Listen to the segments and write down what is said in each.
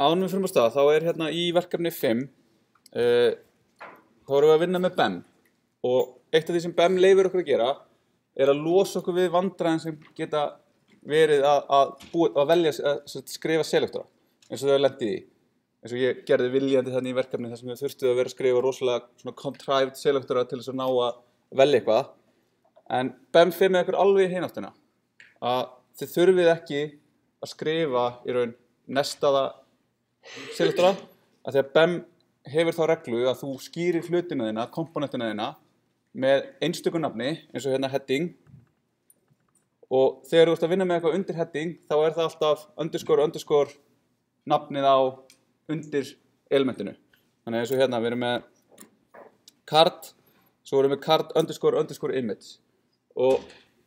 áður við fyrir á stað, þá hérna í verkefni 5, þá erum við að vinna með BEM og eitt af því sem BEM leyfir okkur að gera að losa okkur við vandræðin sem geta verið að velja að skrifa selektora eins og þau lenti í. Eins og ég gerði viljandi þannig í verkefni þar sem við þurftum að vera að skrifa rosalega svona contrived selektora til þess að ná að velja eitthvað. En BEM fer með okkur alveg í hináttina. Að þið þurfið ekki að skrifa í raun nestaða selektora af því að BEM hefur þá reglu að þú skýrir hlutina þína, komponentina þína með einstöku nafni eins og hérna heading og þegar þú ert að vinna með eitthvað undir heading þá það alltaf underscore nafnið á undir elementinu. Þannig eins og hérna við erum með card, svo erum við card underscore image og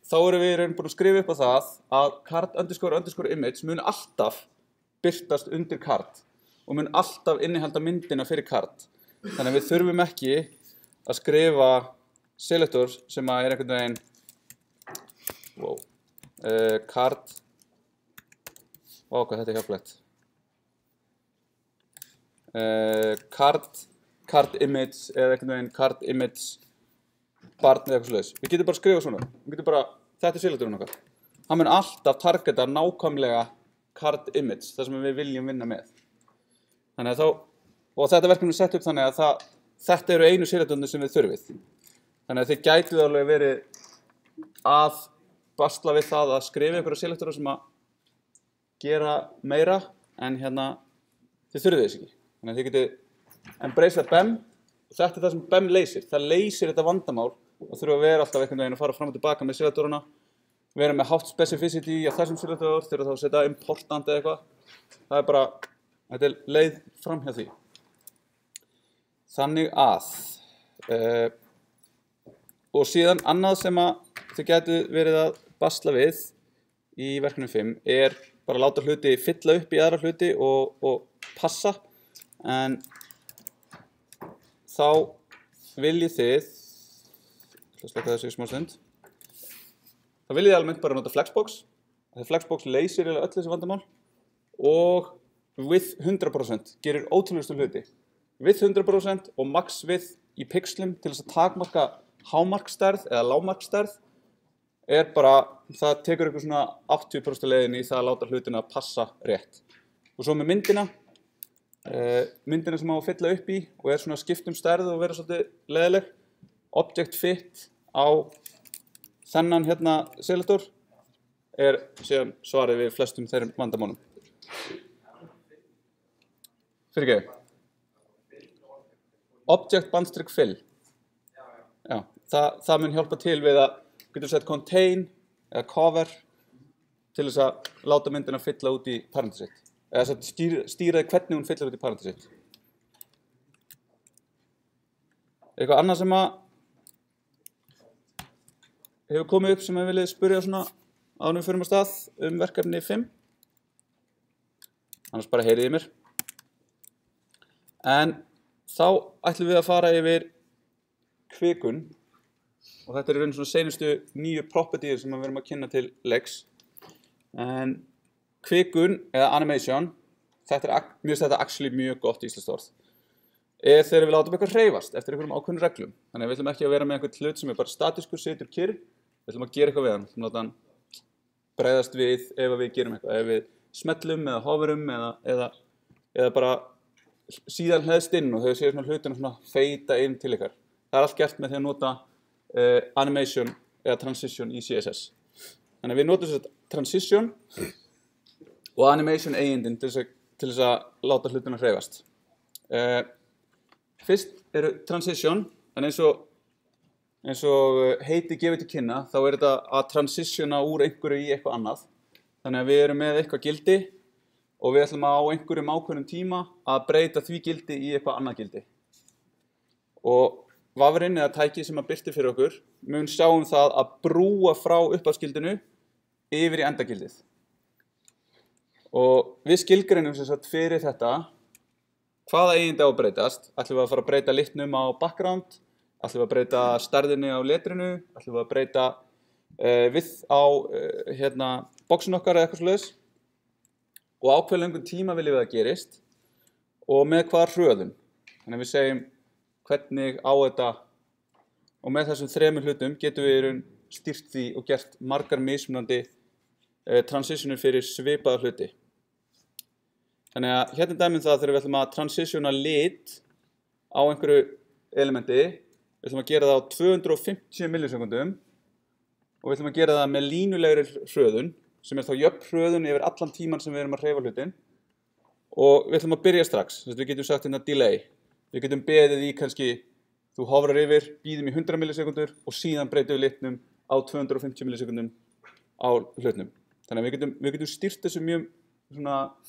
þá erum við búin að skrifa upp á það að card underscore image mun alltaf birtast undir card og mun alltaf innihalda myndina fyrir card. Þannig að við þurfum ekki að skrifa selector sem að einhvern veginn card hvað þetta hjálplegt card image eða einhvern veginn card image barn eða eitthvað svoleiðis. Við getum bara að skrifa svona. Við getum bara, þetta selectorinn okkar. Hann mun alltaf targeta nákvæmlega card image, það sem við viljum vinna með. Þannig að og þetta verkefni sett upp þannig að þetta eru einu selectornir sem við þurfið. Þannig að þið gætuð alveg verið að basla við það að skrifa einhverja selektora sem að gera meira en hérna þið þurfið þess ekki. Þannig að þið getið embraced BEM og þetta það sem BEM leysir. Það leysir þetta vandamál og þurfa að vera alltaf einhvern veginn að fara fram og tilbaka með selektorana, vera með hátt specificity á þessum selektor, þegar þá að setja important eða eitthvað. Það bara, þetta leið fram hjá því. Þannig að og síðan annað sem að þið gætu verið að basla við í verkefni 5 bara að láta hluti fylla upp í aðra hluti og passa en þá viljið þið slaka þessu í smá stund þá viljið þið almennt bara nota Flexbox þegar Flexbox leysir öll þessi vandamál og with 100% gerir ótrúlegustu hluti with 100% og max with í pixlum til þess að takmarka hámarksstærð eða lágmarksstærð bara, það tekur ykkur svona 80% leiðin í það að láta hlutina passa rétt. Og svo með myndina sem á að fylla upp í og svona skipt stærð og vera svolítið leiðileg. Object fit á þennan hérna selektor síðan svarið við flestum þeirra vandamálum. Fyrirgeðu. Object bandstrik fill. Já, það mun hjálpa til við að getur sett contain eða cover til þess að láta myndina fylla út í parenthesitt. Eða stýraði hvernig hún fyllir út í parenthesitt. Eitthvað annað sem að hefur komið upp sem ég viljið spyrja svona áður en við förum af stað verkefni 5. Annars bara heyriði mér. En þá ætlum við að fara yfir kvikun og þetta í raun svona seinustu nýju propertyir sem við erum að kynna til Lex. En kvikun eða animation, mér finnst þetta actually mjög gott íslenskt orð, þegar við látum eitthvað hreyfast eftir einhverjum ákveðnum reglum. Þannig að við ætlum ekki að vera með einhvern hlut sem bara statískur, situr kyrr, við ætlum að gera eitthvað við hann, við ætlum að láta hann bregðast við ef við gerum eitthvað, ef við smellum eða hoverum eða bara síðan hleðst inn og þau séu svona hlutina svona feita inn til ykkar. Það allt gert með því að nota animation eða transition í CSS. Þannig að við notum þess að transition og animation eigindin til þess að láta hlutina hreyfast. Fyrst transition, en eins og heiti gefið til kynna, þá þetta að transitiona úr einhverju í eitthvað annað. Þannig að við erum með eitthvað gildi og við ætlum á einhverjum ákveðnum tíma að breyta því gildi í eitthvað annað gildi. Og vafrinn eða tækið sem að birti fyrir okkur mun sjá það að brúa frá upphafsgildinu yfir í endagildið. Og við skilgreinum sem sagt fyrir þetta hvaða eigindi á að breytast. Ætlum við að fara að breyta litnum á background, ætlum við að breyta stærðinni á letrinu, ætlum við að breyta width á boxin okkar eða eitthvað svoleiðis. Og ákveð löngum tíma viljum við að gerist og með hvaða hröðun. Þannig að við segjum hvernig á þetta, og með þessum þremur hlutum getum við stýrt því og gert margar mismunandi transitionir fyrir svipaða hluti. Þannig að hérna dæmum það þegar við ætlum að transitiona lit á einhverju elementi, við ætlum að gera það á 250 millisekundum og við ætlum að gera það með línulegri hröðun sem þá jöfn hröðun yfir allan tíman sem við erum að hreyfa hlutin og við ætlum að byrja strax, þess að við getum sagt hérna delay. Við getum beðið í kannski, þú hofrar yfir, býðum í 100 millisekundur og síðan breytum við litnum á 250 millisekundum á hlutnum. Þannig að við getum stýrt þessu mjög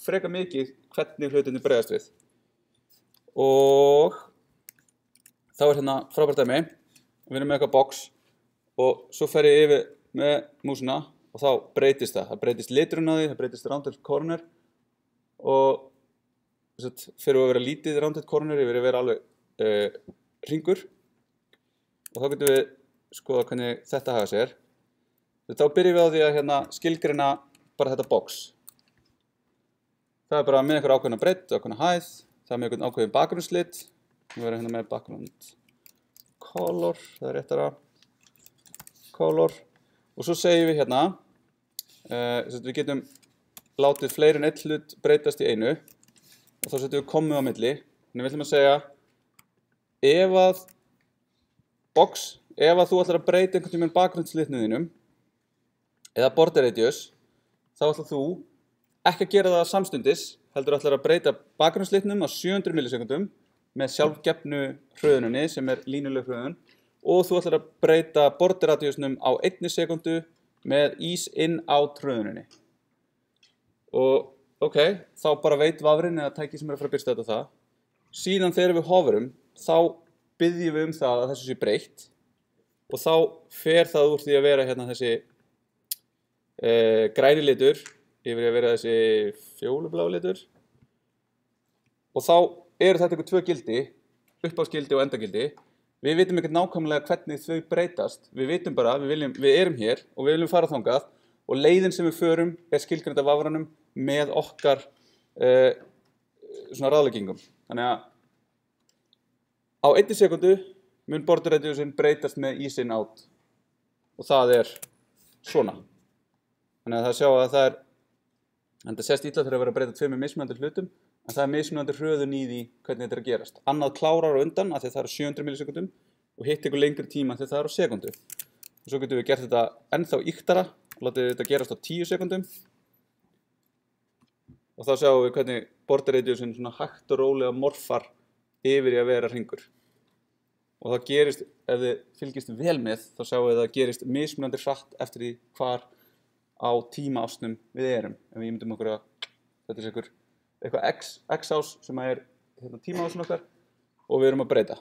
freka mikið hvernig hlutinni bregðast við. Og þá hérna frábært dæmi, við erum með eitthvað box og svo fer ég yfir með músina og þá breytist það. Það breytist liturinn á því, það breytist rounded corner og fyrir að vera lítið rounded corner yfir að vera alveg hringur. Og þá getum við skoða hvernig þetta haga sér. Þá byrjum við á því að hérna skilgreina bara þetta box. Það bara með einhver ákveðna breidd, ákveðna hæð, það með einhvern ákveðin bakgrunnslit. Við verðum hérna með background color, það réttara, color. Og svo segjum við hérna, við getum látið fleiri en einn hlut breytast í einu og þá setjum við kommu á milli. Þannig við ætlum að segja, ef þú ætlar að breyta einhvern tímann bakgrunnslitnum þínum eða border radius, þá ætlar þú ekki að gera það samstundis, heldur ætlar að breyta bakgrunnslitnum á 700 millisekundum með sjálfgefnu hröðuninni sem línuleg hröðun og þú ætlar að breyta border radiusnum á 1 sekundu með ease in out hröðuninni. Og ok, þá bara veit vafrinn eða tæki sem að fara að byrsta þetta það. Síðan þegar við hoverum, þá biðjum við það að þessu sé breytt og þá fer það úr því að vera hérna þessi græni litur yfir að vera þessi fjólublá litur og þá þetta eitthvað tvö gildi, upphafsgildi og endagildi. Við vitum ekkert nákvæmlega hvernig þau breytast, við vitum bara, við erum hér og við viljum fara þangað og leiðin sem við förum skilgreind af vafranum með okkar svona ráðleggingum. Þannig að á 1 sekundu mun border radiusin breytast með ease in out og það svona. Þannig að það sjá að það sést illa þegar að vera að breyta tveimur mismunandi hlutum, en það mismunandi hröðun í því hvernig þetta að gerast. Annað klárar á undan af því það 700 millisekundum og hitt ykkur lengri tíma af því það sekundu. Og svo getum við gert þetta ennþá ýktara og látið þetta gerast á 10 sekundum. Og þá sjáum við hvernig border radiusin svona hægt og rólega morfar yfir í að vera hringur. Og það gerist, ef þið fylgist vel með, þá sjáum við að það gerist mismunandi hratt eftir því hvar á tímaásnum við erum. Ef við myndum okkur að þetta eitthvað x-ás sem hérna, tímaásun okkar og við erum að breyta.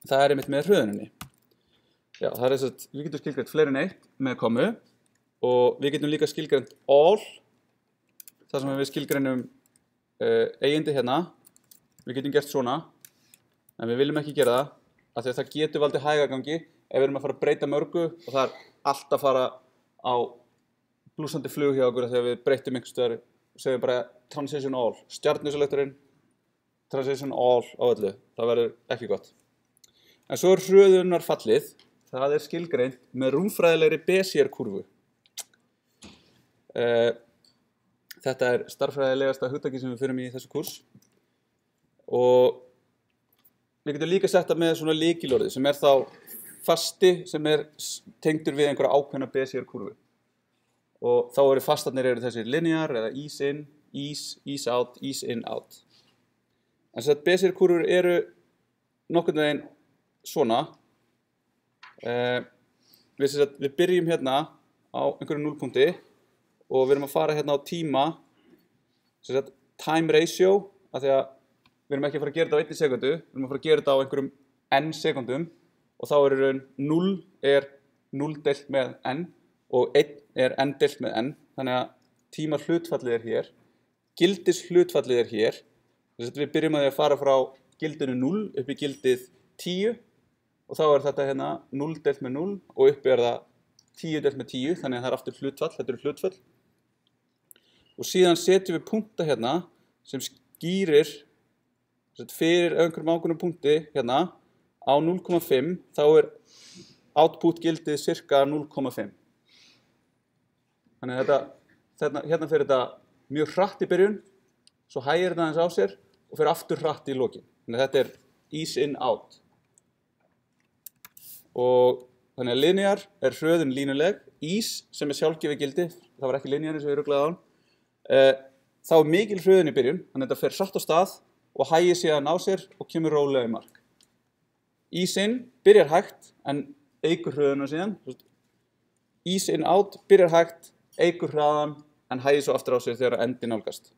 Það einmitt með hröðuninni. Já, það þess að við getum skilgreint fleiri en eitt með kommu og við getum líka skilgreint all, þar sem við skilgreinum eigindi hérna. Við getum gert svona, en við viljum ekki gera það, af því að það getur valdið hægagangi ef við erum að fara að breyta mörgu og það allt að fara á blúsandi flug hjá okkur þegar við breytum einhvers staðar og segjum bara transition all, stjarnuselektorinn, transition all á öllu, það verður ekki gott. En svo hröðunarfallið, það skilgreint með rúmfræðilegri Bézier-kúrfu. Þetta stærðfræðilegasta hugtakið sem við förum í þessu kúrs og við getum líka sett það með svona lykilorðið sem þá fasti sem tengdur við einhverja ákveðna Bézier-kúrfu. Og þá fastarnir þessir linear eða ease in, ease out, ease in, out. En þess að Bézier-kúrfur nokkurn veginn svona. Við byrjum hérna á einhverju núllpunkti og við erum að fara hérna á tíma, time ratio, af því að við erum ekki að fara að gera þetta á 1 sekundu, við erum að fara að gera þetta á einhverjum n sekundum og þá 0 0 deilt með n og 1 n deilt með n, þannig að tíma hlutfallið hér, gildis hlutfallið hér, þess að við byrjum að fara frá gildinu 0 upp í gildið 10 og þá þetta hérna 0 deilt með 0 og uppi það 10 deilt með 10, þannig að það aftur hlutfall, þetta hlutfall. Og síðan setjum við punkta hérna sem skýrir fyrir einhverjum ákveðnum punkti hérna á 0,5 þá output gildið cirka 0,5. Þannig að hérna fyrir þetta mjög hratt í byrjun, svo hægir þetta aðeins á sér og fyrir aftur hratt í lokin. Þannig að þetta ease in out. Og þannig að linear hröðun línuleg, ease sem sjálfgefið gildi, það var ekki linear eins og ég ruglaði á hann, þá mikil hröðun í byrjun, þannig að þetta fer hratt á stað og hægir síðan á sér og kemur rólega í mark. Ease in byrjar hægt en eykur hröðuna síðan. Ease in out byrjar hægt, eykur hraðan en hægir svo aftur á sér þegar endi nálgast.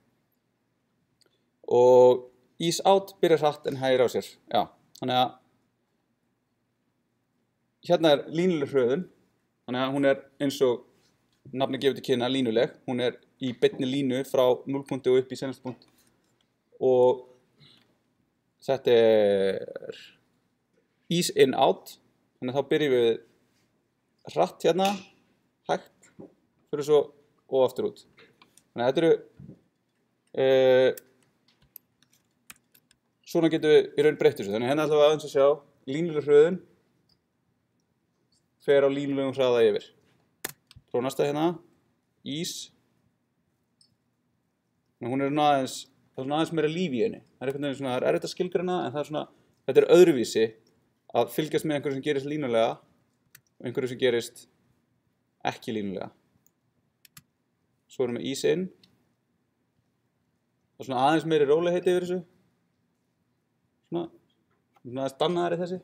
Og ease out byrjar hratt en hægir á sér. Já, þannig að hérna línuleg hröðun, þannig að hún eins og nafnið gefur til kynna línuleg, hún í beinni línu frá 0 punkti og upp í senast punkt. Og þetta ease in out, þannig að þá byrjum við hratt hérna, hægt, fyrir svo og aftur út. Þannig að þetta svona getum við í raun breytt þessu. Þannig að hérna ætlum við aðeins að sjá línuleg hröðun fer á línulegum hraða yfir. Prófa næsta hérna, ease. Hún aðeins meira líf í henni. Það einhvern veginn svona, það erfitt að skilgreina, en þetta öðruvísi að fylgjast með einhverju sem gerist línulega og einhverju sem gerist ekki línulega. Svo erum við ease in. Það svona aðeins meiri rólegheit yfir þessu. Svona aðeins dannaðari þessi.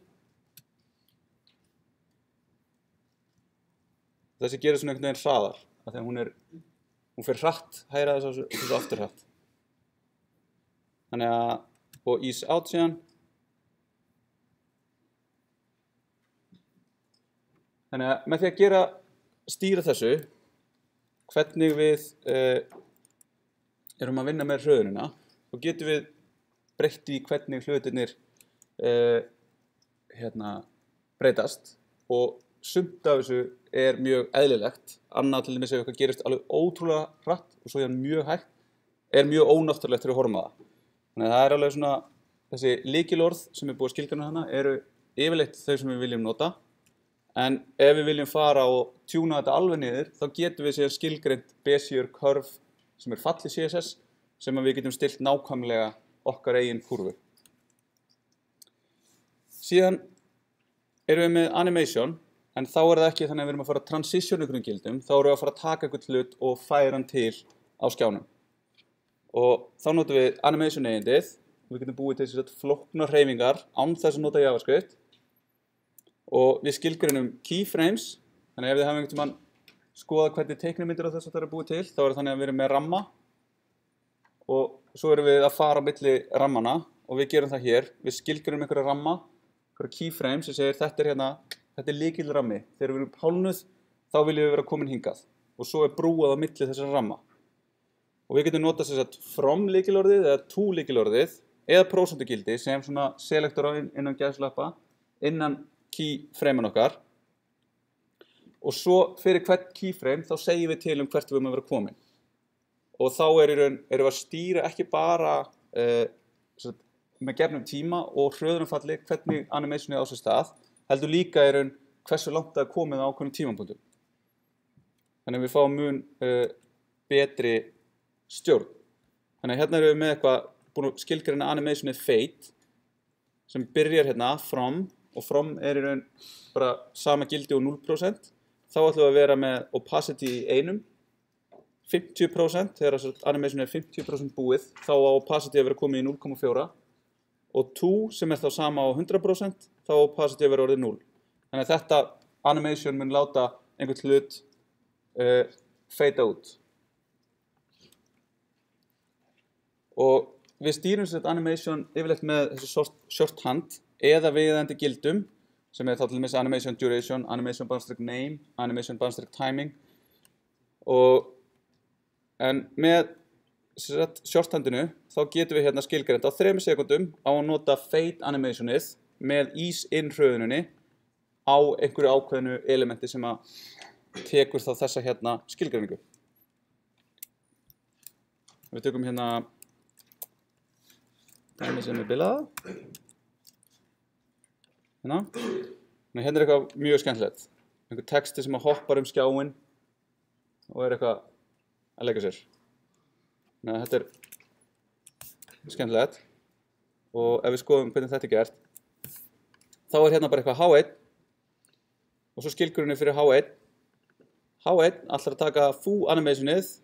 Þessi gerir svona einhvern veginn hraðar, af því að hún fer hratt, hægra þessu aftur hratt. Þannig að, og ease out síðan. Þannig að með því að stýra þessu, hvernig við erum að vinna með hröðunina, þá getum við breytt í hvernig hlutirnir breytast og sumt af þessu mjög eðlilegt, annað til dæmis ef eitthvað gerist alveg ótrúlega hratt og svo mjög hægt, mjög ónáttúrulegt til að horfa það. Þannig að það alveg svona, þessi lykilorð sem búið að skilgreina hana eru yfirleitt þau sem við viljum nota, en ef við viljum fara og tjúna þetta alveg niður, þá getum við síðan skilgreint Bezier curve sem fallið CSS, sem við getum stilt nákvæmlega okkar eigin kúrfu. Síðan erum við með animation, en þá það ekki þannig að við erum að fara að transition einhverjum gildum, þá erum við að fara að taka einhvern hlut og færa hann til á skjánum. Og þá notum við animation eigindið, og við getum búið til flóknar hreyfingar án þess að nota JavaScript. Og við skilgreinum keyframes, þannig ef þið hafum einhvern tímann skoðað hvernig teiknimyndir á þess að það búið til, þá þannig að við erum með ramma, og svo erum við að fara á milli rammana, og við gerum það hér, við skilgreinum einhverja ramma, einhverja keyframes sem segir þetta lykilrammi. Þegar við erum hálfnuð, þá viljum við vera komin hingað. Og svo brúað á milli þessara ramma. Og við getum notað from lykilorðið eða to lykilorðið eða prósentugildi sem svona selektor innan gæðslappa, innan keyframean okkar. Og svo fyrir hvert keyframe þá segjum við til hvert við erum að vera komin. Og þá erum við að stýra ekki bara með gefnum tíma og hröðunarfalli hvernig animationið á sér stað, heldur líka hversu langt það komið á ákveðnum tímapunktum. Þannig að við fáum mun betri stjórn. Þannig að hérna erum við með búin að skilgreina animationið fade, sem byrjar hérna from, og from í raun bara sama gildi og 0%. Þá ætlum við að vera með opacity í 1, 50%, þegar animationið 50% búið, þá á opacity að vera komið í 0,4. Og 2 sem þá sama á 100%, þá opacity að vera orðið 0. Þannig að þetta animation mun láta einhvern hlut fade út. Og við stýrum þetta animation yfirleitt með þessu shorthand eða viðeigandi gildum, sem þá til dæmis animation duration, animation _name, animation _timing. En með shorthandinu þá getum við hérna skilgreint á 3 sekúndum á að nota fade animationið með ease in hröðuninni á einhverju ákveðnu elementi sem tekur þá þessa hérna skilgreiningu. Við tökum hérna dæmi sem bilað. Hérna. Hérna er eitthvað mjög skemmtilegt. Einhver texti sem hoppar skjáinn og er eitthvað að leika sér. Þetta er skemmtilegt. Og ef við skoðum hvernig þetta er gert, þá er hérna bara eitthvað H1 og svo skilgrunni fyrir H1. H1 ætlar að taka foo animationið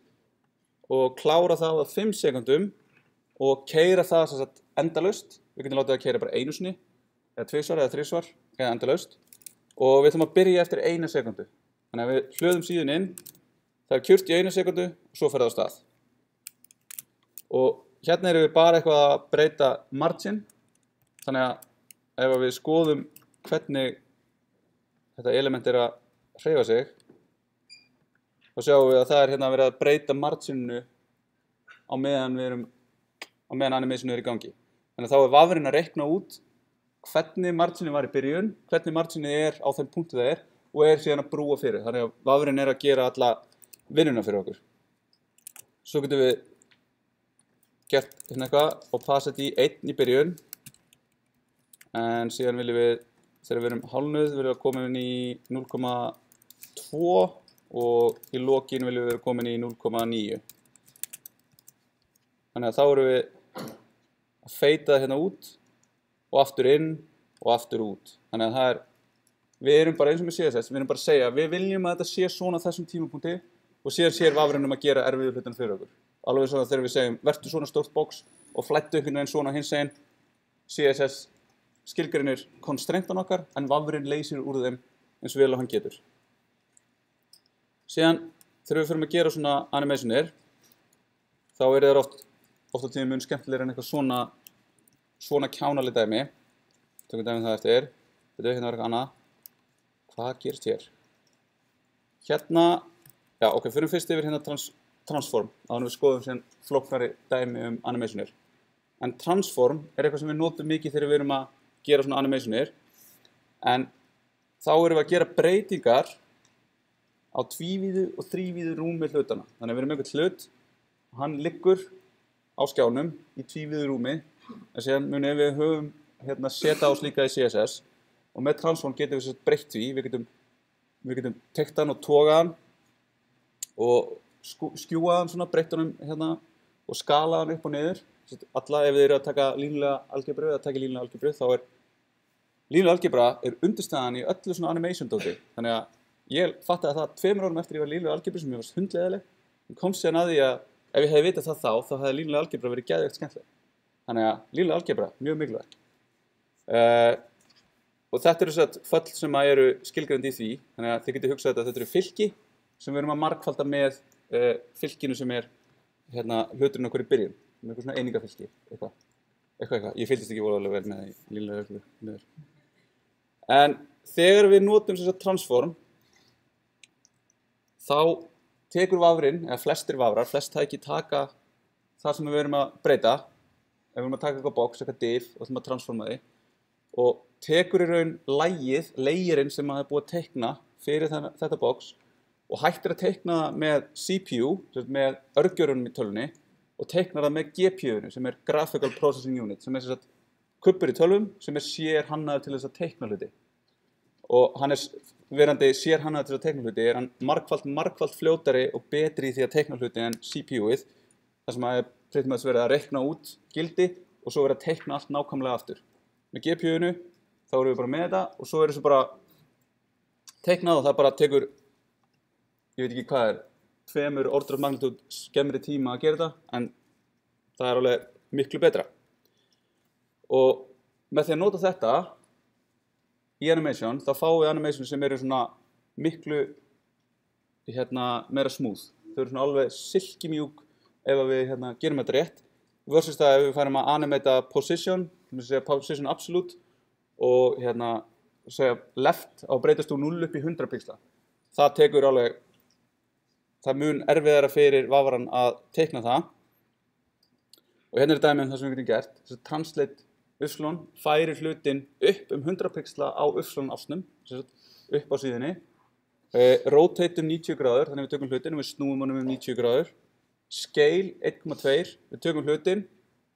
og klára það á 5 sekúndum og keyra það sem sagt endalaust. Við getum látið að keyra bara einu sinni, eða 2 eða 3 eða endalaust. Og við ætlum að byrja eftir 1 sekúndu. Þannig að við hlöðum síðan inn, það er kjurt í 1 sekúndu og svo fer það á stað. Og hérna erum við bara eitthvað að breyta margin. Þannig að ef við skoðum hvernig þetta element er að hreyfa sig, þá sjáum við að það er hérna að vera að breyta margininu á meðan animationið er í gangi. Þannig að þá er vafrinn að reikna út hvernig marginið var í byrjun, hvernig marginið er á þeim punktu það er og er síðan að brúa fyrir. Þannig að vafrinn er að gera alla vinnuna fyrir okkur. Svo getum við gert hérna eitthvað opacity 1 í byrjun en síðan viljum við, þegar við erum hálfnuð, viljum við koma inn í 0,2 og í lokin viljum við vera komin í 0,9. Þannig að þá erum við að feita það hérna út og aftur inn og aftur út. Þannig að það er, við erum bara eins og með CSS, við erum bara að segja, við viljum að þetta sé svona þessum tímapunkti og síðan sér vafrinn að gera erfiðu hlutan fyrir okkur. Alveg svona þegar við segjum, vertu svona stórt box og flættu einhvern veginn svona hins einn, CSS skilgreinir constraintan okkar en vafrinn leysir úr þeim eins vel og hann getur. Síðan þegar við förum að gera svona animationir, þá er það oft á tíðum mun skemmtilegri en eitthvað svona kjánaleg dæmi. Tökum dæmi það eftir. Þetta hérna var eitthvað annað. Hvað gerist hér? Hérna, já ok, fyrir fyrst yfir hérna transform. Áður við skoðum síðan flóknari dæmi animationir. En transform er eitthvað sem við notum mikið þegar við erum að gera svona animationir. En þá erum við að gera breytingar á tvívíðu og þrívíðu rúmi hlutana. Þannig að við erum með einhvern hlut og hann liggur á skjánum í tvívíðu rúmi en síðan munum við höfum hérna seta á slíka í CSS og með transform getum við breytt því, við getum tekt hann og togað hann og skjúað hann svona, breytt hann hérna og skalað hann upp og niður. Alla ef þið eru að taka línulega algebru eða taka línulega algebru þá er línulega algebra undirstaðan í öllu svona animation dóti. Þannig að ég fattaði það 2 árum eftir ég var línulega algebru sem ég var hundleiðileg en kom síðan að því að ef ég hefði vitað það þá hefði línulega algebra verið geðveikt skemmtileg. Þannig að línulega algebra, mjög mikilvægt. Og þetta eru svo föll sem eru skilgreind í því. Þannig að þið getið hugsað þetta eru fylki sem við erum að margfalda með fylkinu sem er hérna, hluturinn okkur í byrjun. Með eitthvað svona einingafylki, eitthvað. Ég fylgist ekki voðalega vel með línulega algebru. En þegar við notum þessa transform, þá tekur vafrinn, eða flestir vafrar, flest tæki taka það sem við erum að breyta. Ef við erum að taka eitthvað box, eitthvað div og ætlum að transforma því og tekur í raun layerinn sem maður er búið að teikna fyrir þetta box og hættir að teikna það með CPU, með örgjörunum í tölvunni og teiknar það með GPU-inu sem er Graphical Processing Unit sem er kubbur í tölvum sem er sér hannaður til þess að teikna hluti. Og hann er verandi sér hannaður til þess að teikna hluti, er hann margfalt fljótari og betri í því að teikna hluti en CPU-ið, þar sem að verið að reikna út gildi og svo verið að teikna allt nákvæmlega aftur. Með GPU-inu þá erum við bara með þetta og svo er þessu bara teiknað og það bara tekur, ég veit ekki hvað er, 2 order of magnitude skemmri tíma að gera þetta en það er alveg miklu betra. Og með því að nota þetta í animation, þá fáum við animation sem eru svona miklu meira smooth. Þau eru svona alveg silkimjúk ef við gerum þetta rétt. Versus það ef við færum að animata position, position absolute og segja left á breytast úr 0 upp í 100 pixla. Það tekur alveg, það mun erfiðara fyrir vafran að teikna það. Og hérna er dæmi það sem við getum gert. Þess að translate y færir hlutin upp 100 pixla á y-ásnum, upp á síðunni. Rotate 90 gráður, þannig við tökum hlutin og við snúum honum 90 gráður. Scale 1,2, við tökum hlutin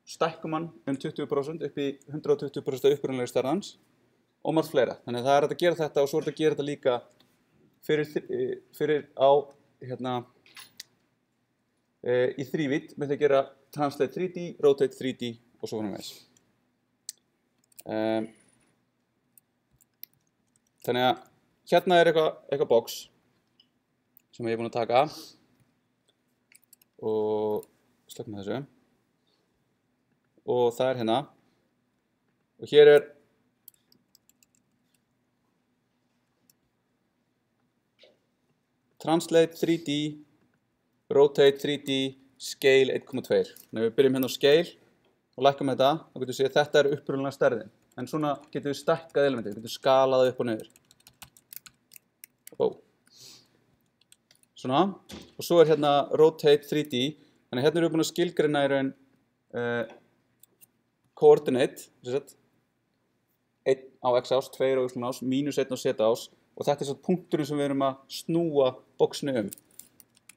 stækkum hann 20% upp í 120% upprunalegu stærðans og margt fleira. Þannig að það hægt að gera þetta og svo að gera þetta líka fyrir á í þrívídd með því að gera Translate 3D, Rotate 3D og svo framvegis. Þannig að hérna eitthvað box sem ég búinn að taka og slökkum þessu og það hérna og hér Translate 3D, Rotate 3D, Scale 1,2. Þannig að við byrjum hérna á Scale og lækkum þetta og getum séð að þetta upprunalega stærðin. En svona getum við stækkað elementið, við getum skalað upp og niður. Svona, og svo hérna Rotate 3D, þannig að hérna erum við búin að skilgreina í raun coordinate, 1 á x-ás, 2 á y-ás, -1 á z-ás og þetta svo punkturinn sem við erum að snúa boxinu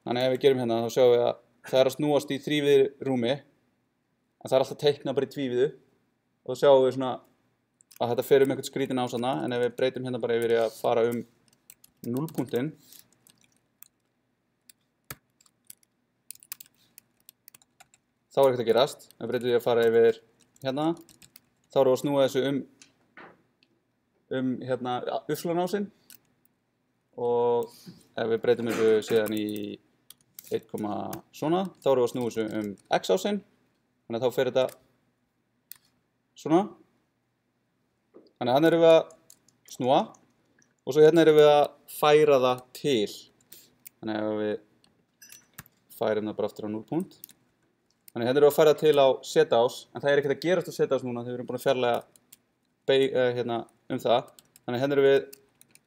Þannig að ef við gerum hérna þá sjáum við að það að snúast í þrívíðu rúmi en það alltaf teiknað bara í tvívíðu og þá sjáum við svona að þetta fer einhvern skrítin ásana en ef við breytum hérna bara yfir í að fara 0-punktinn þá ekkert að gerast. Ef við breytum við að fara yfir hérna þá erum við að snúa þessu hérna uppslunarásinn og ef við breytum þessu síðan í 1, svona, þá erum við að snúa þessu x-ásinn þannig að þá fer þetta svona þannig að hann erum við að snúa og svo hérna erum við að færa það til þannig að við færum það bara aftur á 0 punkt þannig að hérna erum við að færa það til á z-ás en það ekkert að gerast á z-ás núna þegar við erum búin að fjarlæga hérna það þannig að hérna erum við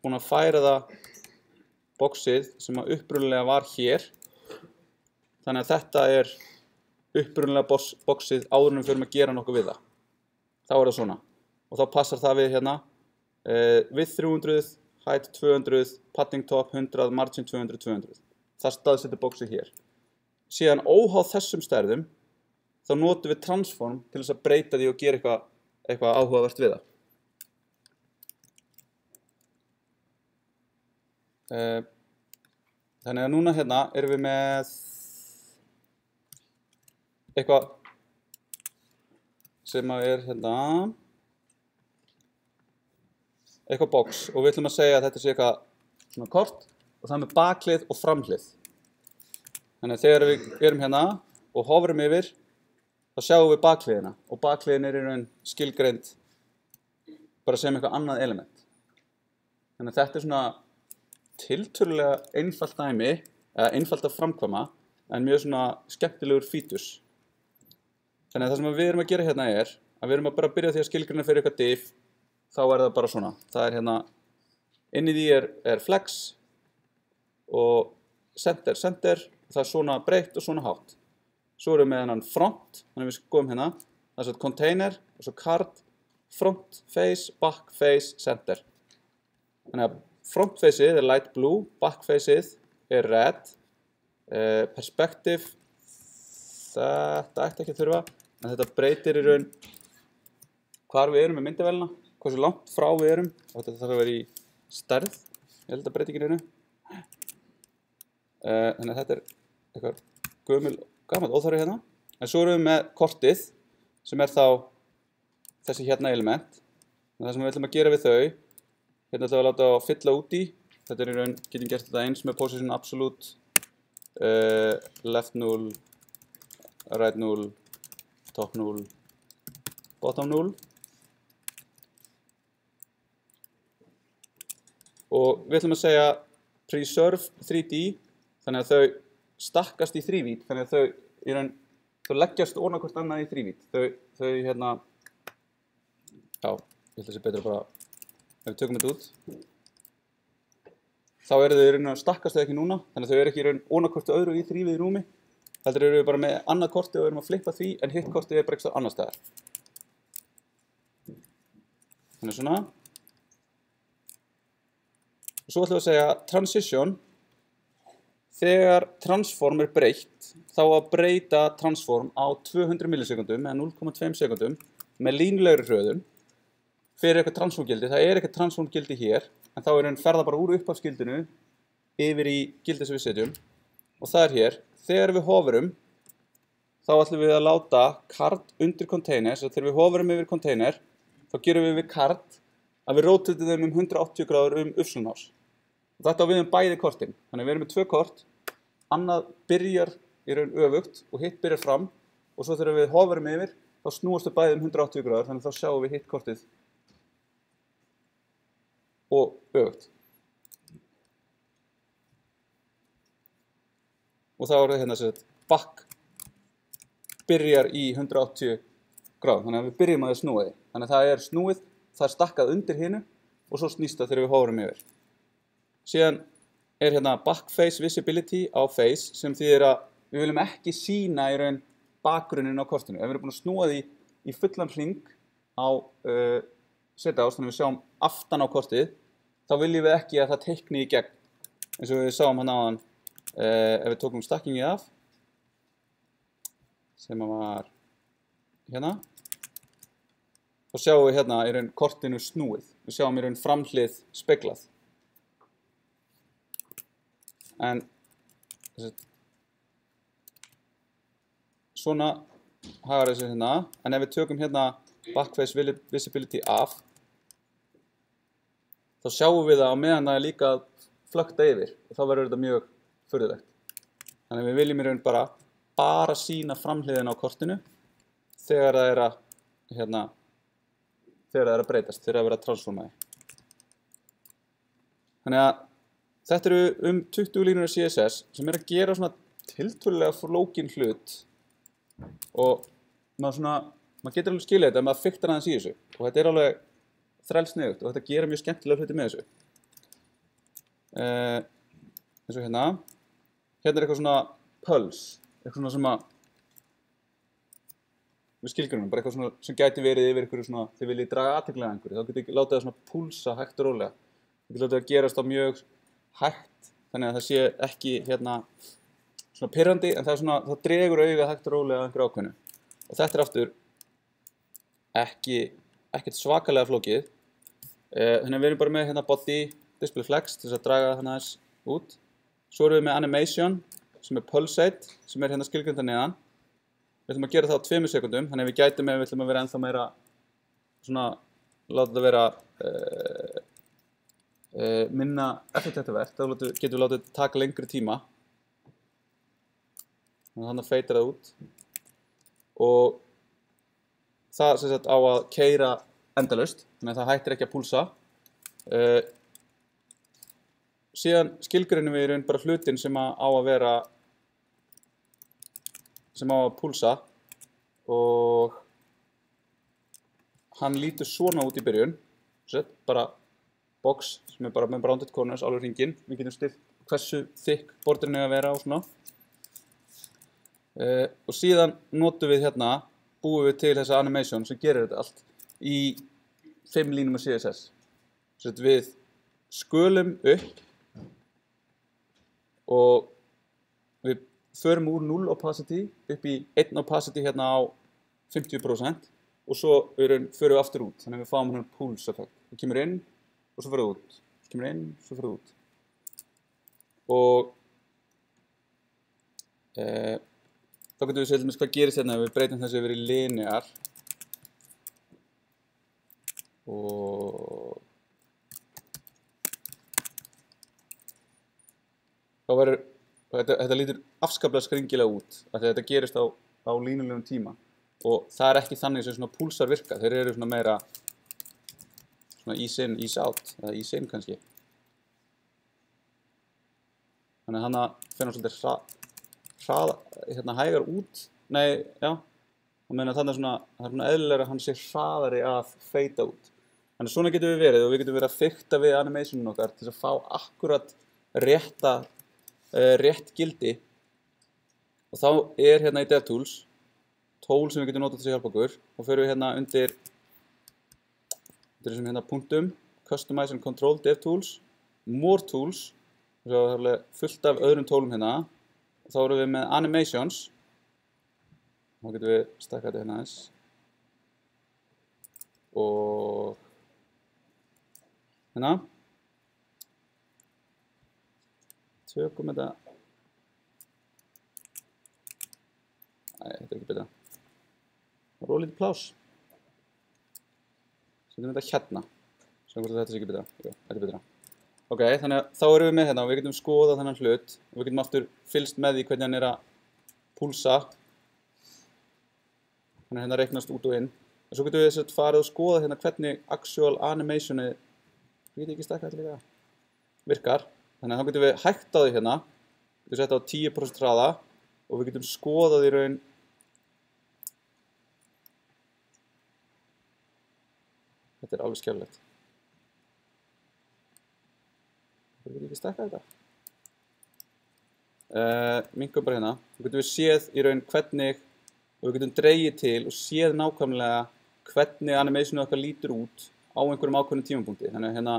búin að færa það boxið sem að upprunalega var hér þannig að þetta upprunalega boxið áður en við förum að gera nokkuð við það þá það svona og þá passar það við hérna width 300, height 200, padding top 100, margin 200, 200 það staðsetur boxið hér síðan óháð þessum stærðum þá notum við transform til þess að breyta því og gera eitthvað áhugavert við það þannig að núna hérna erum við með eitthvað sem hérna eitthvað box og við ætlum að segja að þetta sé eitthvað svona kort og það með bakhlið og framhlið þannig að þegar við erum hérna og hofrum yfir þá sjáum við bakhliðina og bakhliðin í raun skilgreind bara sem eitthvað annað element þannig að þetta svona tiltölulega einfalt dæmi eða einfalt að framkvæma en mjög svona skemmtilegur fítus þannig að það sem við erum að gera hérna að við erum að bara byrja því að skilgreina fyrir eitthvað div þá það bara svona það hérna inn í því flex og center það svona breitt og svona hátt svo erum við með hennan front þannig að við skoðum hérna það er svo container og svo card front face, back face, center þannig að front faceið light blue, back faceið red perspective þetta ætti ekki að þurfa en þetta breytir í raun hvar við erum með myndavélina hversu langt frá við erum og þetta þarf að vera í stærð ég held að breyti ekki rauninu þannig að þetta eitthvað gamall óþarfi hérna en svo erum við með kortið sem þá þessi hérna element en það sem við ætlum að gera við þau hérna ætlum við að láta fylla út í þetta í raun, getum gert þetta eins með position absolute left 0 right 0 top 0 bottom 0 og við ætlum að segja preserve 3D þannig að þau stakkast í þrívídd þannig að þau leggjast ofan á hvort annað í þrívídd þau hérna já, ég held að sé betra bara ef við tökum þetta út þá þau í raun að stakkast þau ekki núna þannig að þau ekki í raun ofan á hvort öðru í þrívíðu rúmi heldur við bara með annað korti og við erum að flippa því en hitt kortið bara eitthvað annar staðar þannig svona og svo ætlum við að segja transition þegar transform breytt þá að breyta transform á 200 millisekundum eða 0,2 sekundum með línulegri hröðun fyrir eitthvað transformgildi. Það eitthvað transformgildi hér, en þá hann ferða bara úr upphafsgildinu yfir í gildið sem við setjum. Og það hér. Þegar við hoverum, þá ætlum við að láta card undir container. Så þegar við hoverum yfir container, þá gerum við card að við rotatum þeim 180 gráður uppslunás. Og þetta á við bæði kortin. Þannig við erum með 2 kort. Annað byrjar í raun öfugt og hitt byrjar fram. Og svo þegar við hoverum yfir, þá snúast við bæði 180 gráður. Þannig þá sjáum við hitt kortið og öfugt. Og þá það hérna að back byrjar í 180 gráður. Þannig að við byrjum að snúa því. Þannig að það snúið, það stakkað undir hinu og svo snýst það þegar við hoverum yfir. Síðan hérna back face visibility á face sem þýðir að við viljum ekki sýna í raun bakgrunnin á kortinu. Ef við erum búin að snúa því í fullan hring á setás, þannig að við sjáum aftan á kortið, þá viljum við ekki að það teikni í gegn. Eins og við sáum hann áðan, ef við tókum stakkingið af, sem var hérna, þá sjáum við hérna í raun kortinu snúið. Við sjáum í raun framhlið speglað. En svona hagar þessu hérna, en ef við tökum hérna backface visibility af, þá sjáum við það á meðan það líka að flökta yfir og þá verður þetta mjög furðulegt. Þannig að við viljum í raun bara sýna framhliðina á kortinu þegar það að hérna, þegar það að breytast, þegar það að vera transformaði. Þannig að þetta eru 20 línur CSS sem að gera svona tiltölulega flókin hlut og maður getur alveg skilja þetta, maður fiktar aðeins í þessu og þetta alveg þrælsniðugt og þetta gera mjög skemmtilega hluti með þessu. Eins og hérna eitthvað svona pulse, eitthvað svona sem að við skilgrunum, bara eitthvað svona sem gæti verið yfir eitthvað svona, þið viljið draga athygli að einhverju, þá getur látið það svona púlsa hægt og rólega. Þið getur látið að gerast á mjög hægt, þannig að það sé ekki hérna svona pirrandi, en það dregur auga hægt og rólega að einhverju ákveðnu. Og þetta aftur ekkert svakalega flókið. Þannig að við erum bara með hérna body display flex til þess að draga hann aðeins út. Svo erum við með animation sem pulsate, sem hérna skilgreinda neðan. Við ætlum að gera það á 2 sekundum, þannig að við gætum ef við ætlum að vera ennþá meira svona, láta þetta vera minna effektivert, þá getum við látið taka lengri tíma. Þannig að feitar það út. Og það sem sagt á að keyra endalaust, þannig að það hættir ekki að púlsa. Síðan skilgreinum við í raun bara hlutin sem á að vera, sem á að púlsa og hann lítur svona út í byrjun, bara box sem bara með rounded corners alveg hringinn. Við getum stilt hversu þykk borderinn að vera og svona. Og síðan notum við hérna, búum við til þessa animation sem gerir þetta allt í 5 línum af CSS. Svo við skölum upp og við förum úr 0 opacity upp í 1 opacity hérna á 50% og svo förum við aftur út, þannig að við fáum hérna pulse effekt. Það kemur inn og svo fer það út, svo kemur inn og svo fer það út. Og þá getum við segja hvað gerist hérna ef við breytum þessu yfir í linear og þá verður, þetta lítur afskaplega skringilega út af því að þetta gerist á línulegum tíma og það ekki þannig sem svona púlsar virka, þeir eru svona meira svona ease in, ease out eða ease in kannski. Þannig að hann fer svolítið hérna hægar út, nei, já, og meina þannig svona, það svona eðlilega að hann sé hraðari að feita út. Þannig svona getum við verið og við getum verið að fikta við animationin okkar til að fá akkurat rétt gildi og þá hérna í DevTools tól sem við getum notað til að hjálpa okkur og förum við hérna undir þessum hérna punktum, Customize and Control DevTools, More Tools, og svo er fullt af öðrum tólum hérna þá erum við með animations. Þá getum við stakkað þetta hérna aðeins. Og hérna. Tökum þetta. Nei, þetta er ekki betra. Það er lítið plás. Setjum þetta hérna. Sjáum hvort þetta sé ekki betra. Jú, þetta er betra. Ok, þannig að þá erum við með hérna og við getum skoðað þennan hlut og við getum aftur fylgst með því hvernig hann er að púlsa. Þannig að hérna reiknast út og inn. Og svo getum við farið og skoðað hérna hvernig actual animationi, ég get ekki stakkað þetta líka, virkar. Þannig að þá getum við hægt á því hérna, við getum sett á 10% hraða og við getum skoðað í raun. Þetta er alveg skjálfilegt. Við getum ekki stakkað þetta. Minkum bara hérna. Þá getum við séð í raun hvernig, og við getum dregið til og séð nákvæmlega hvernig animationu okkar lítur út á einhverjum ákveðnum tímapunkti. Þannig að hérna,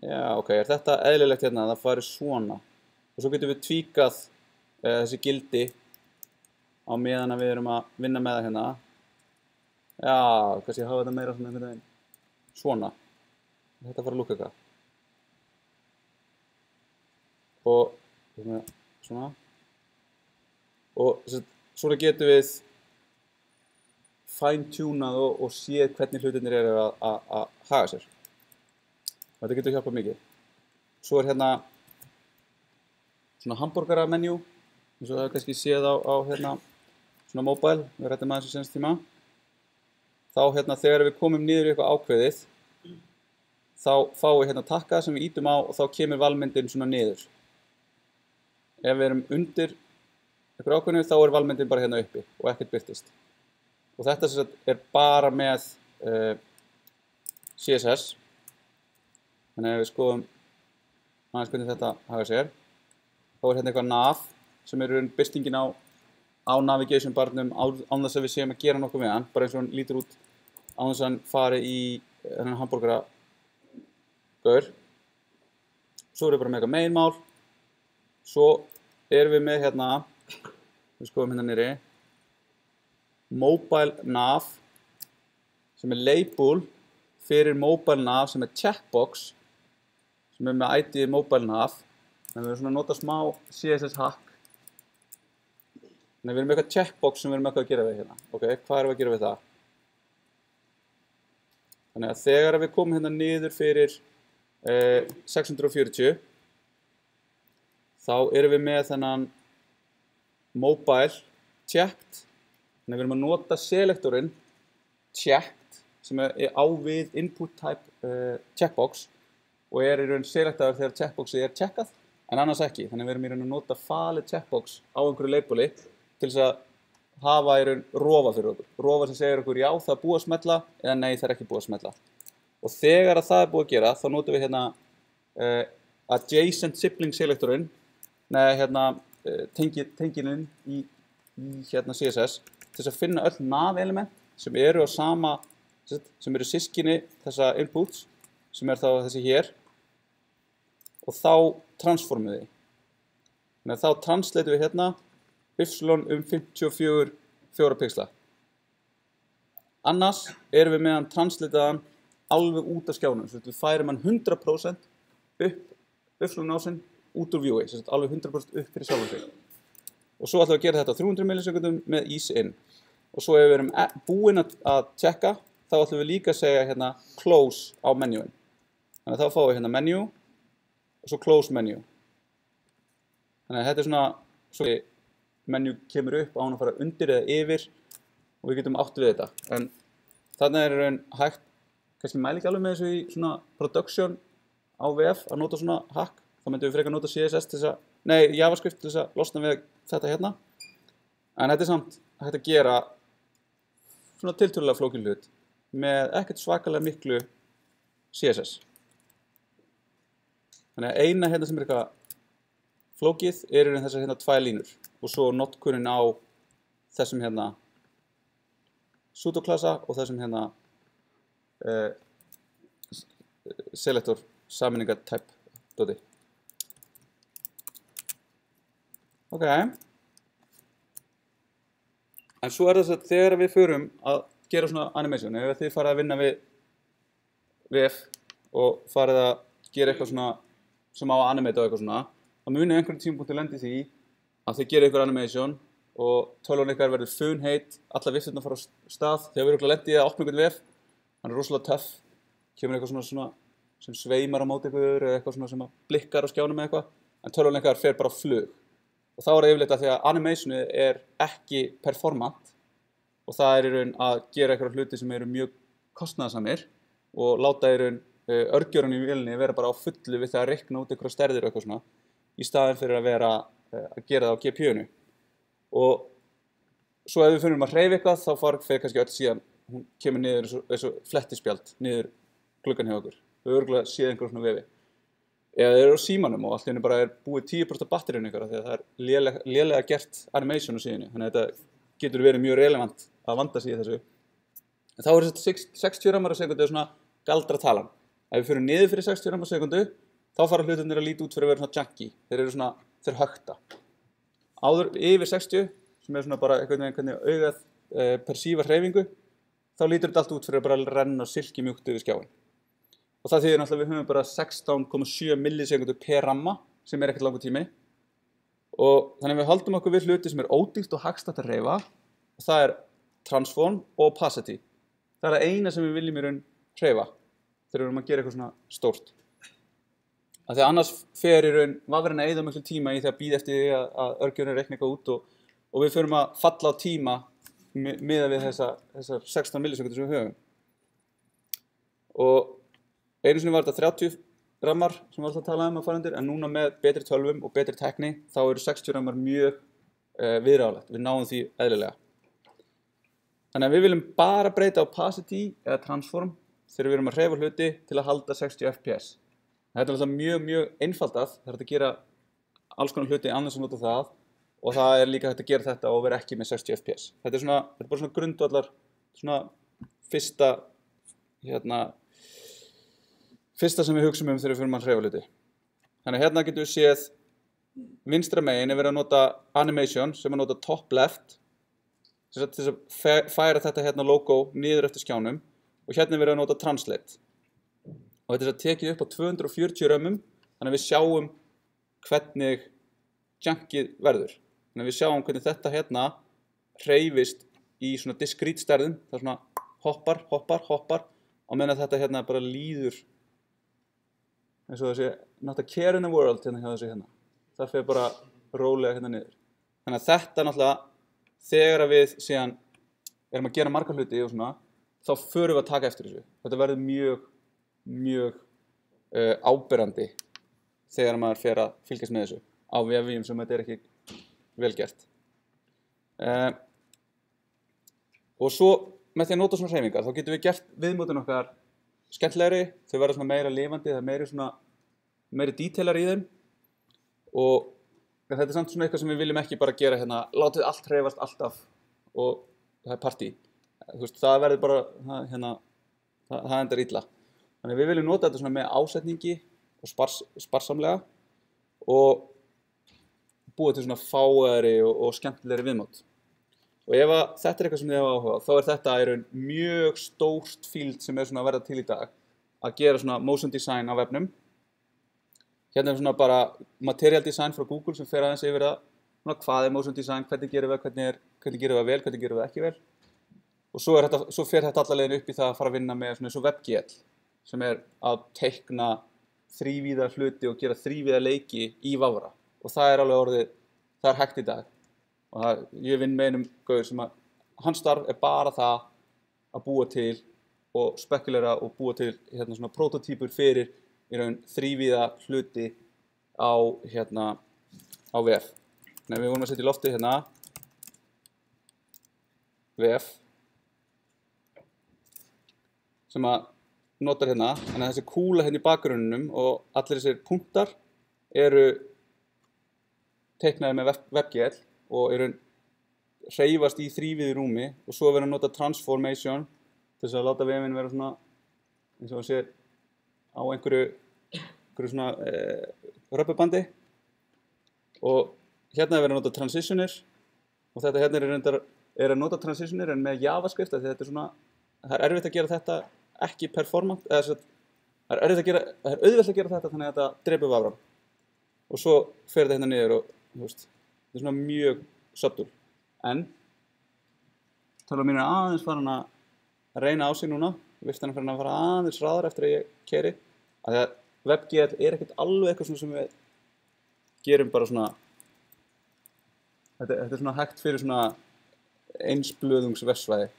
já ok, er þetta eðlilegt hérna að það fari svona. Og svo getum við tvíkað þessi gildi á meðan að við erum að vinna með það hérna. Já, kannski hafa þetta meira svona einhvern veginn. Svona. Þetta fara að lúkka eitthvað. Og svona. Og svona getum við fine-tunað og séð hvernig hlutirnir eru að haga sér. Og þetta getur hjálpað mikið. Svo er hérna svona hamborgaramenjú, eins og það er kannski séð á hérna svona mobile, við rættum aðeins í senast tíma. Þá hérna þegar við komum niður í eitthvað ákveðið, þá fáum við hérna takka sem við ítum á og þá kemur valmyndin svona niður. Ef við erum undir einhver ákveðinu, þá er valmyndin bara hérna uppi og ekkert birtist. Og þetta er bara með CSS. Þannig að ef við skoðum aðeins hvernig þetta haga sér, þá er hérna eitthvað nav sem er birtingin á navigation barnum án þess að við séum að gera nokkuð við hann, bara eins og hann lítur út án þess að hann fari í þennan hamborgaragaur. Svo erum við bara með eitthvað meginmál. Svo erum við með hérna, við skoðum hérna niðri, mobile nav sem er label fyrir mobile nav sem er checkbox sem er með ID mobile nav. Þannig að við erum svona að nota smá CSS hack. Þannig að við erum með eitthvað checkbox sem við erum með eitthvað að gera við hérna. Ok, hvað erum við að gera við það? Þannig að þegar við komum hérna niður fyrir 640 þá erum við með þennan mobile checked. Þannig að við erum að nota selektorinn checked sem er á við input type checkbox og er í raun selektaður þegar checkboxið er checkað en annars ekki. Þannig að við erum í raun að nota falið checkbox á einhverju labeli til þess að hafa í raun rofa fyrir okkur. Rofa sem segir okkur já það er búið að smella eða nei það er ekki búið að smella. Og þegar að það er búið að gera þá notum við hérna adjacent sibling selektorinn hérna tengilinn í hérna CSS til þess að finna öll nav element sem eru á sama, sem eru systkini þessa inputs sem er þá þessi hér og þá transformum við. Þannig að þá translatum við hérna y 54 pixla. Annars erum við með hann translitaðan alveg út af skjánum, svo við færum hann 100% upp y-ásinn út úr view'i, alveg 100% upp fyrir sjálfum sig. Og svo ætlum við að gera þetta á 300 millisekundum með ease in. Og svo ef við erum búin að checka, þá ætlum við líka að segja hérna close á menjúin. Þannig að þá fáum við hérna menu og svo close menu. Þannig að þetta er svona, svo menu kemur upp á hann að fara undir eða yfir og við getum átt við þetta. En þarna er raun hægt, kannski mæli ekki alveg með þessu í svona production á VF að nota svona hack. Þá myndum við frekar nota CSS til þess að, nei, JavaScript til þess að losna við þetta hérna. En þetta er samt hægt að gera svona tiltölulega flókin hlut með ekkert svakalega miklu CSS. Þannig að eina hérna sem er eitthvað flókið er þessar hérna 2 línur og svo notkunin á þessum hérna pseudoklassa og þessum hérna selector sameiningar type doti. Ok. En svo þess að þegar við förum að gera svona animation, ef þið farið að vinna við VF og farið að gera eitthvað svona sem á að animata og eitthvað svona, þá munið einhverjum tímapunkti lendi því að þið gerir eitthvað animation og tölvan ykkar verður funheit, alla vifturnar fara á stað, þegar við erum lendið í að opna einhvern VF, hann er rosalega töff, kemur eitthvað svona sem sveimar á móti ykkur eða eitthvað svona sem blikkar á skjánum eða eitthvað, en tölvan ykkar fer bara á flug. Og þá er það yfirleitt að því að animationið er ekki performant og það er í raun að gera eitthvað hluti sem eru mjög kostnaðarsamir og láta í raun örgjörun í vélinni vera bara á fullu við það að reikna út einhverja stærðir og eitthvað svona í staðinn fyrir að vera að gera það á GPU-nu. Og svo ef við finnum að hreyfa eitthvað þá fer kannski öll síðan, hún kemur niður eins og flettispjald niður gluggan hjá okkur. Við örugglega séð einhverjum svona vefi. Eða þeir eru á símanum og allt í henni bara er búið 10% af batteríunum ykkur því að það er lélega gert animation á síðunni. Þannig að þetta getur verið mjög relevant að vanda sig í þessu. En þá er þetta 60 rammar á sekundu svona galdratalan. Ef við fyrir niður fyrir 60 rammar á sekundu, þá fara hlutirnir að líta út fyrir að vera svona junky. Þeir hökta. Áður yfir 60, sem er svona bara hvernig augað persífa hreyfingu, þá lítur þetta allt út fyrir að bara renna silkimjúkt yfir skjáinn. Og það þýðir náttúrulega við höfum bara 16,7 millisekundur per ramma, sem er ekkert langur tími. Og þannig að við haldum okkur við hluti sem er ódýrt og hagstætt að hreyfa, og það er transform og opacity. Það er það eina sem við viljum í raun hreyfa, þegar við erum að gera eitthvað svona stórt. Af því að annars fer í raun vafrinn að eyða miklu tíma í því að bíða eftir því að örgjörnin reikna eitthvað út og við förum að falla á tíma miðað við þessar 16 millisekundur sem við höfum. Og einu sinni var þetta 30 rammar sem við alltaf talaðum að fara undir, en núna með betri tölvum og betri tækni þá eru 60 rammar mjög viðráðanlegt. Við náum því eðlilega. Þannig að við viljum bara breyta opacity eða transform þegar við erum að hreyfa hluti til að halda 60 fps. Þetta er alltaf mjög einfaldað. Það er hægt að gera alls konar hluti annars sem nota það og það er líka hægt að gera þetta og vera ekki með 60 fps. Þetta er bara svona grundvallar, svona fyrsta sem við hugsum þegar við fyrir að hreyfa hluti. Þannig hérna getum við séð vinstra megin er verið að nota animation sem að nota top left til þess að færa þetta hérna logo niður eftir skjánum og hérna er verið að nota translate. Og þetta er tekið upp á 240 römmum þannig að við sjáum hvernig junkið verður. Þannig að við sjáum hvernig þetta hérna hreyfist í svona discrete stærðum. Það er svona hoppar á meðan þetta hérna bara líður eins og þessi not a care in the world hérna hjá þessi hérna. Það fer bara rólega hérna niður. Þannig að þetta náttúrulega þegar við síðan erum að gera marga hluti og svona þá förum við að taka eftir þessu. Þetta verður mjög áberandi þegar maður fer að fylgjast með þessu á vefjum sem þetta er ekki vel gert. Og svo með því að nota svona hreyfingar þá getum við gert viðmótin okkar skemmtilegri, þau verða svona meira lifandi, það er meiri detailar í þeim og þetta er samt svona eitthvað sem við viljum ekki bara gera hérna, látið allt hreyfast alltaf og það er partí. Þú veist, það verður bara, það endar illa. Þannig við viljum nota þetta svona með ásetningi og sparsamlega og búa til svona fáari og skemmtilegri viðmót. Og ef þetta er eitthvað sem þið hafa áhuga, þá er þetta í raun mjög stórt field sem er svona að verða til í dag að gera svona motion design á vefnum. Hérna er svona bara material design frá Google sem fer aðeins yfir það, svona hvað er motion design, hvernig gerum við það vel, hvernig gerum við það ekki vel. Og svo fer þetta alla leiðin upp í það að fara að vinna með svona eins og WebGL sem er að teikna þrívíða hluti og gera þrívíða leiki í vafra. Og það er alveg orðið, það er hægt í dag. Og ég vinn með einum gaur sem að hans starf er bara það að búa til og spekulera og búa til hérna svona prototýpur fyrir í raun þrívíða hluti á VF. Þannig við vorum að setja í loftið hérna VF sem að notar hérna, þannig að þessi kúla hérna í bakgrunninum og allir þessir punktar eru teiknaðir með WebGL og í raun hreyfast í þrívíðu rúmi og svo verður að nota transformation til þess að láta vefinn vera svona eins og það sé á einhverju svona röppubandi og hérna er verið að nota transitionir og þetta hérna er að nota transitionir en með JavaScript af því þetta er svona, það er erfitt að gera þetta ekki performant, eða það er auðvelt að gera þetta þannig að þetta drepur vafran og svo fer þetta hérna niður og þú veist, þetta er svona mjög subtle, en tölvan mín er aðeins farin að reyna á sig núna, viftan er farin að fara aðeins hraðar eftir að ég keyri, af því að WebGL er ekkert alveg eitthvað svona sem við gerum bara svona, þetta er svona hægt fyrir svona einsblöðungsvefsvæði.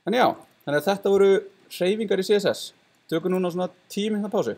En já, þannig að þetta voru hreyfingar í CSS. Tökum núna svona 10 mínútna pásu.